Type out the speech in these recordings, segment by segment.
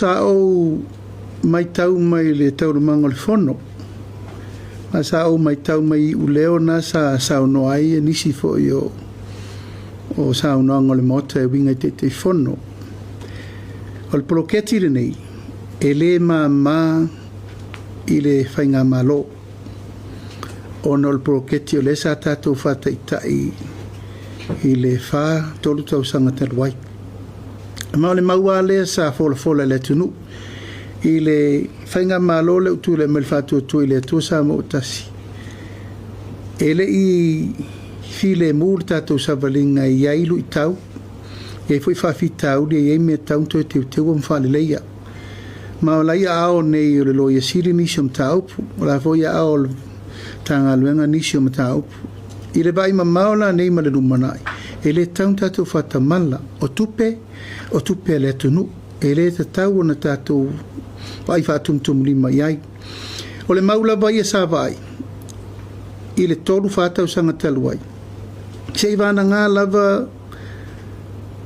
sa o mai tau mai le tau mango le fono. Ma sa o mai tau mai u leo na sa no ai nisi fo yo o sa no ngole mota e winga te fono. O le poloketi le nei e le ma i le whainga malo o no le poloketi o le sa tatou whataitai i le wha tolu tau sanga taluai. Ma le maua le sa fola le tunu i le whainga malo le utu le melfatu tu i le tu sa mo tasi. E le i file mur tatou savalinga i ailu i tau e foi whawhi tau le e mea tau to te o mwhale leia. Ma o laia ao nei o le loia siri nisi o mta upu o la foi ao tanga luenga nisi o mta upu. I le vai ma maola nei ma le lumanai e le tau tatou whatamala o tupe le tunu e le tau o na tatou vai whatumtum lima iai. O le maula vai e sa vai i le tolu whatau sanga taluai. Se i vana ngā lava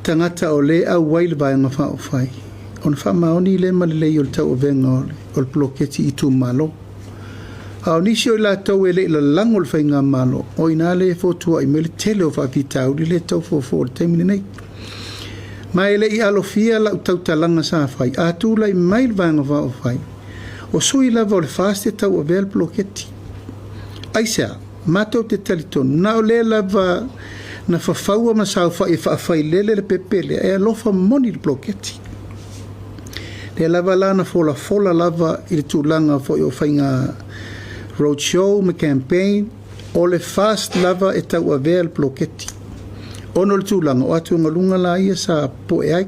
tangata o le au wai le vai ngā whao whai. O na whamaoni le malelei o le tau o venga o le ploketi i tu malo. Au nisi o la tau e le la lango le whainga malo o ina le fotua i mele tele o whawhitau li le tau fo le taimine nei. Ma ele i alofia la utau talanga sa whai. A tu lai mai le vai ngā whao whai. O sui lava o le whaste tau o vea le ploketi. Aisea, mātou te talitonu. Na o le lava na whawhaua ma sau whai e whawhai lele le pepele e alofa moni le ploketi. Le lava la na fola lava i le tūlanga fo i o whainga roadshow me campaign o le fast lava e tau a vea le ploketi. Ono le tūlanga o atu ngalunga la ia sa po e ai.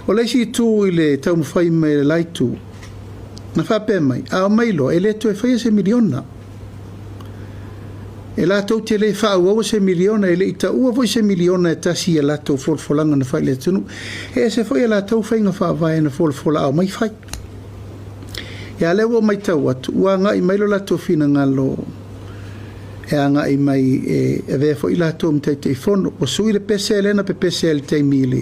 O leisi i tū i le tau mwhai me le laitu. Na whape mai, a o mailo e le tu e whaia se miliona. E la tau te le whaau se miliona e le ita ua voi se miliona e tasi e la tau folfolanga na whai le tunu. E se whaia la tau whainga whaavai na folfola au mai whai. E a lewa mai tau atu, ua nga i mailo la tau whina ngalo e a nga i mai e vea fo i la tau mtai te fono. O sui le pese elena pe pese el te mili.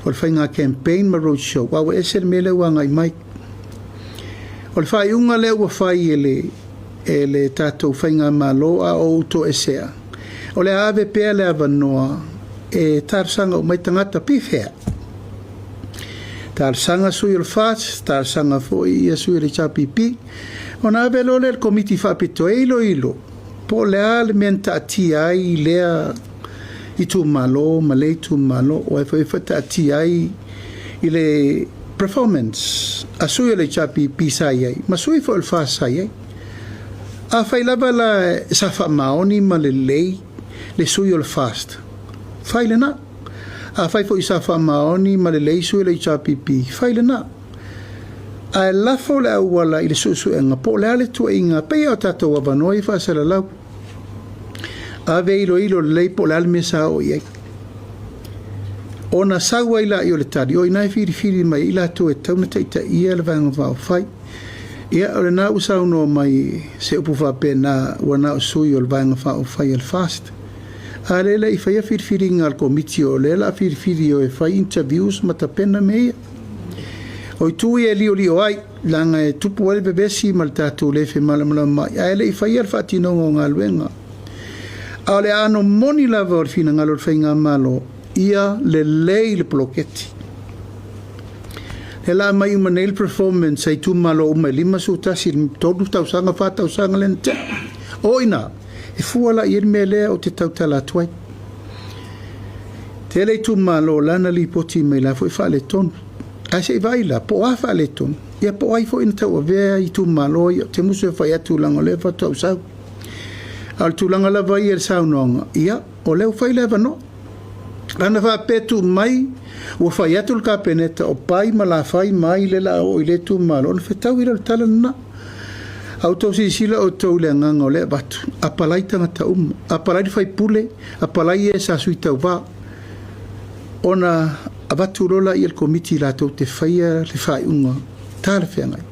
O le whainga campaign ma roadshow. Wawa e se le mele ua nga i mai. O le whai unga le ua whai e le tātou whainga maloa o uto e sea. O le ave pēr le avanoa e tārsanga o mai tangata pifea. Tārsanga sui o le whāts, tārsanga fo i a sui le chapipi. O na ave lo le komiti whapito e ilo. Po le ale menta ati ai lea i tu malo, malei tu malo, o e whata ati ai i le performance. A sui o le chapipi sai ai, ma sui fo le whās sai ai. A whai lava la sa wha maoni ma le lei le sui o le fast. Whai le na. A whai fo i sa wha maoni ma le lei sui le chapipi. Whai le na. A e lafo le au wala i le susu enga. Po le ale tua inga. Pei au tatou avanoi wha sa la lau. A ve ilo le lei po le ale me sa o iei. O na saua i la i o le tari. O i nai whiri mai i la tu e tauna teita ia le vanga vau whai. Ia o le nā usau no mai se upu whape nā ua nā usui o le vanga whao whai al fast. A lela i whaia whirwhiri ngā komiti o lela a whirwhiri o e whai interviews ma ta pena mea. O i tui e lio ai, langa e tupu wale bebesi ma le tātou lefe malamala mai. A ele i whaia al whatinongo ngā luenga. A le ano moni lava o le whina ngalo le whai ngā malo, ia le lei le ploketi. He la mai uma nail performance ai tu malo uma lima su tasi todu tau sanga fa tau sanga len te oina e fuala i mele o te tau tala tuai te le tu malo lana li poti me la foi fa le ton a se vai la po a fa le ton ia po ai foi in tau ave i tu malo te muso fa ia tu langa le fa tau sa al tu langa la vai el saunonga ia o le fa le va no lana fa petu mai o fai atu le kapeneta o pai ma la fai mai le la o i le tu malo o na whetau ira le tala na au tau sisila o tau le nganga o le batu apalai tangata apalai fai pule apalai e sa sui tau va o na abatu rola i el komiti la tau te whaia le fai unga tā le whengai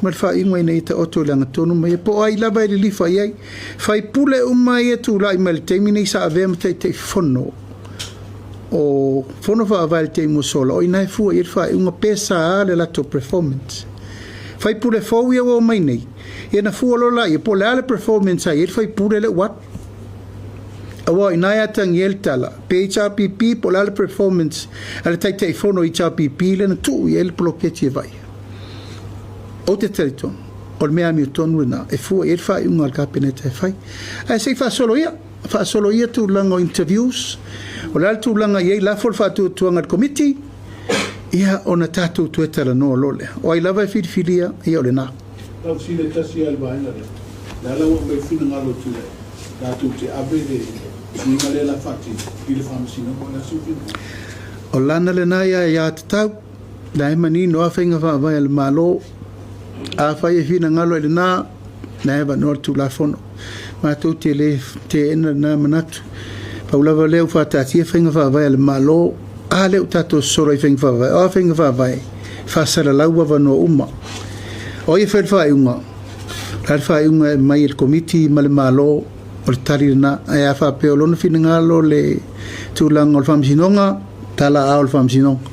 ma le fai unga i nei ta oto le angatonu mai po ai lava i le li fai ai fai pule umai e tu lai ma le teimi nei sa avea ma te fono o fono fa vai te mo solo o ina fu ir fa unha pesa le lato performance fai pure fo ia o mai nei e na fu lo la e po le performance ai fai pure le what awa ina ya tang yel tala pe HRPP po le performance al tai te fono HRPP le na tu yel bloquete vai o te territorio o mea mi tonu na e fu ir fa unha capinete fai ai sei fa solo ia tu lango interviews o le tu langa ye la for fa tu ngat committee ia ona tatu tu etala no lole o ai lava filia ia ole na tau sile tasi albaina la la o me fina ngalo tu la tu te abede ni ngale la fati ile fam sino ko na sufi o lana le na ia tau dai mani no afenga va vai al malo a fai fina ngalo ile na va no tu la fono ma tu te le te ena na manatu paula leu fa tatia fenga fa vai al malo a leu tato solo i fenga fa vai o fenga fa vai fa sala laua va no uma o i fel fa unga al fa unga mai il committee mal malo o tari na a fa pe o lona fina ngalo le tu lang ol fam sinonga tala a ol fam sinonga